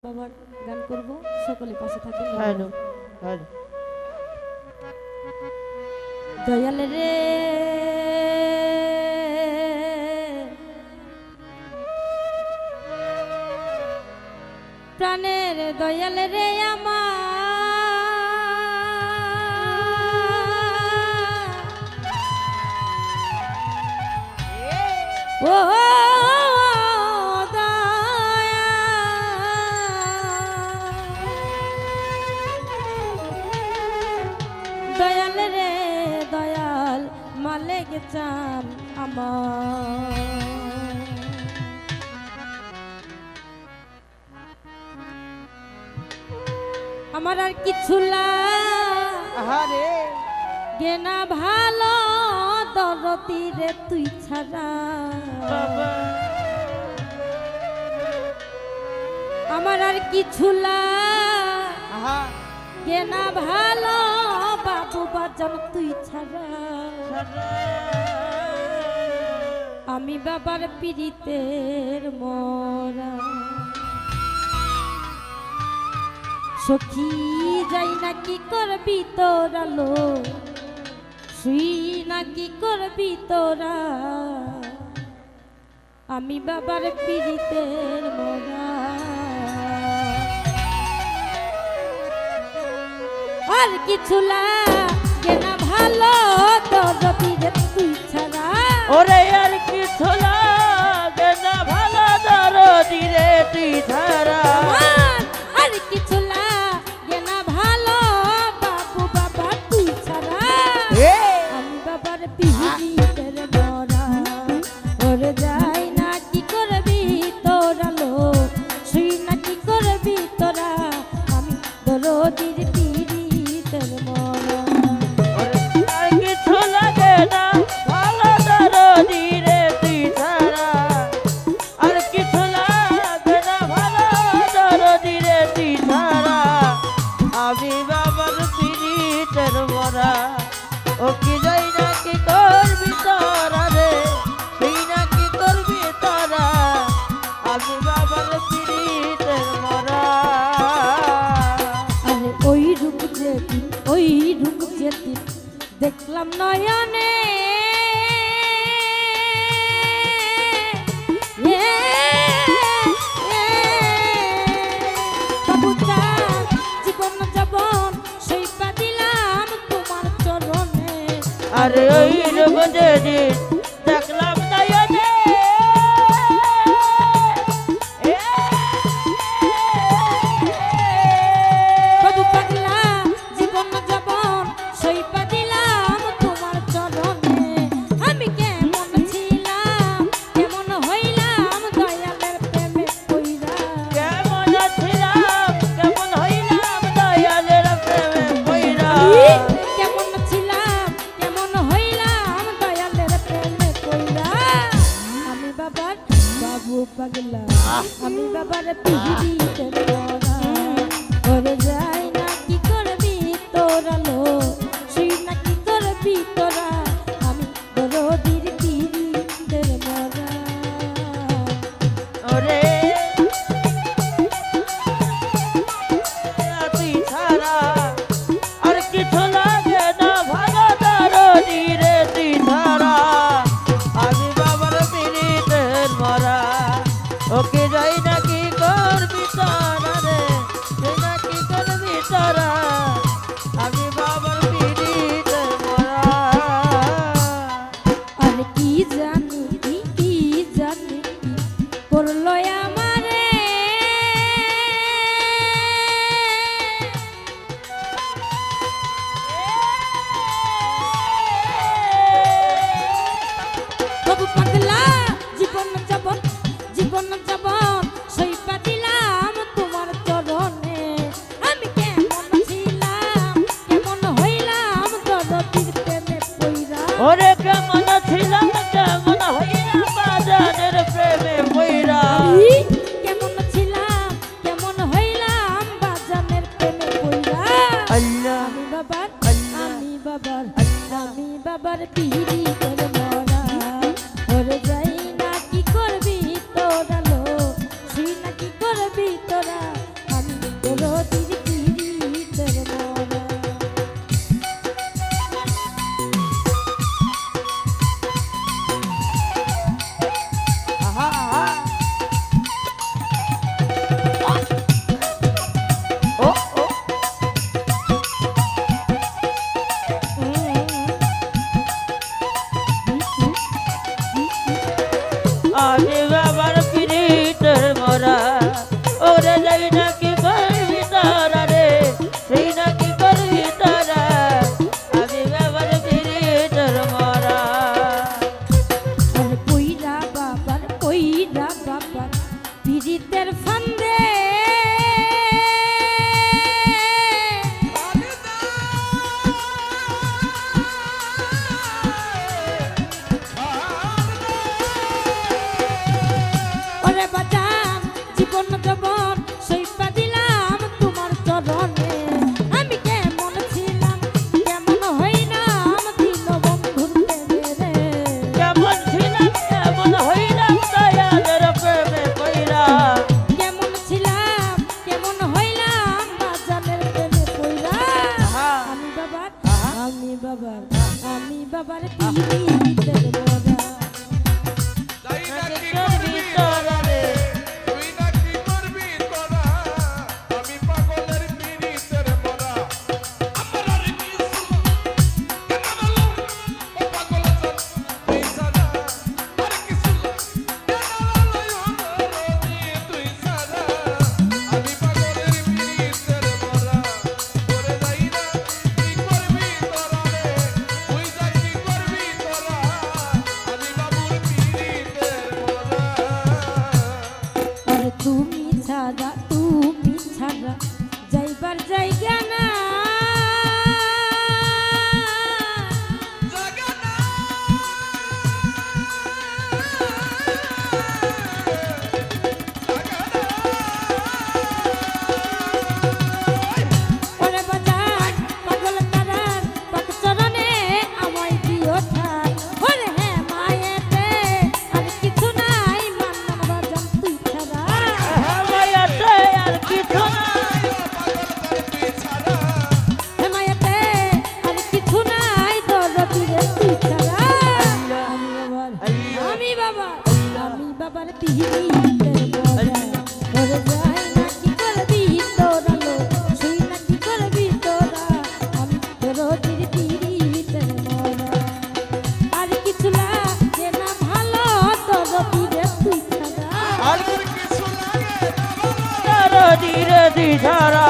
বাবার গান করব, সকলে পাশে থাকবেন। হ্যালো হ্যালো দয়াল রে প্রাণের দয়াল রে আমার ও দয়াল রে দয়াল মালিক চান আমার আর কিছু আহারে গেনা ভালো দরদি রে তুই ছাড়া বাবা আমার আর কিছু আহা গেনা ভালো বাবু বাজন তুই ছাড়া আমি বাবার পীড়িতের মরা সখী যাই না কি করবি তোরা লো শুই না কি করবি তোরা আমি বাবার পীড়িতের মরা আর কিছু লাগে না ভালো তোর পীড়ে তুই ছাড়া ওরে আর কিছু লাগে না ভালো দরদি রে তুই ছাড়া আর কিছু লাগে না ভালো বাবু বাবা তুই ছাড়া আমি বাবার পীড়িতের মরা ওরে যাই না কি করবি তোরা লো শুই না কি করবি তোরা আমি দরদির পীড়িতের মরা আর কিছু লাগে না ভালো দরদি রে তুই ছাড়া আর কিছু লাগে না ভালো দরদি রে তুই ছাড়া আমি বাবার পীড়িতের মরা ও কি যাই না কি করবি তোরা রে তুই না কি করবি তোরা আমি বাবার পীড়িতের মরা আরে ওই রূপ যেদিন দেখলাম নয়নে বাবু চাঁদ জীবন যাপন সইপা দিলাম তোমার চরণে আরে ওই রূপ যেদিন দেখলাম নয়নে বাবু পাগলা জীবন যাপন সইপা দিলাম তোমার চরণে আমি কেমন ছিলাম কেমন হইলাম দয়ালের প্রেমে পইরা কেমন ছিলাম কেমন হইলাম দয়ালের প্রেমে পইরা কেমন ছিলাম কেমন হইলাম দয়ালের প্রেমে সেই নাকি করবি তোরা রে সেই নাকি করবি তোরা আমি বাবার পিরিতের মরা আর কইরা বাবার পিরিতের ফান্দে ওরে বাজান জীবন যবন সইপা দিলাম তোমার চরণে আমি কেমন ছিলাম কেমন হইলাম দিন বন্ধুর প্রেমে রে কেমন ছিলাম কেমন হইলাম দয়ালের প্রেমে কইরা কেমন ছিলাম কেমন হইলাম বাজানের প্রেমে পইরা আমি বাবার পিরিতের মরা নাকি করবি তোরা রে তুই নাকি করবি তোরা আমি পাগলের পিরিতের মরা আমার আর কিছু কেন বলো ও পাগল তুই সারা আর কিছু কেন বলো তুই সারা আমি পাগলের পিরিতের মরা করে যাই না কি করবি তোরা রে তুই যা কি করবি তোরা আমি বাবুর পিরিতের মরা আর তুমি ছাড়া যাইবার জায়গা না ওরে বাজার পাগল তারার পাক চরণে আমায় দিও ঠাই ওরে হ্যাঁ মায়েতে আর কিছু নাই মান্নান বাজান তুই ছাড়া মায়াতে আর কিছু না হেমায়াতে আর কিছু নাই দরদিরে তুই ছাড়া আমি বাবার পিরিতের মরা করে যাই না কি করবি তোরা লো শুই না কি করবি তোরা আমি দরদির পিরিতের মরা আর কিছু লাগে না ভালো দরদিরে তুই ছাড়া আর কিছু লাগে না তোর ধীরে দিশারা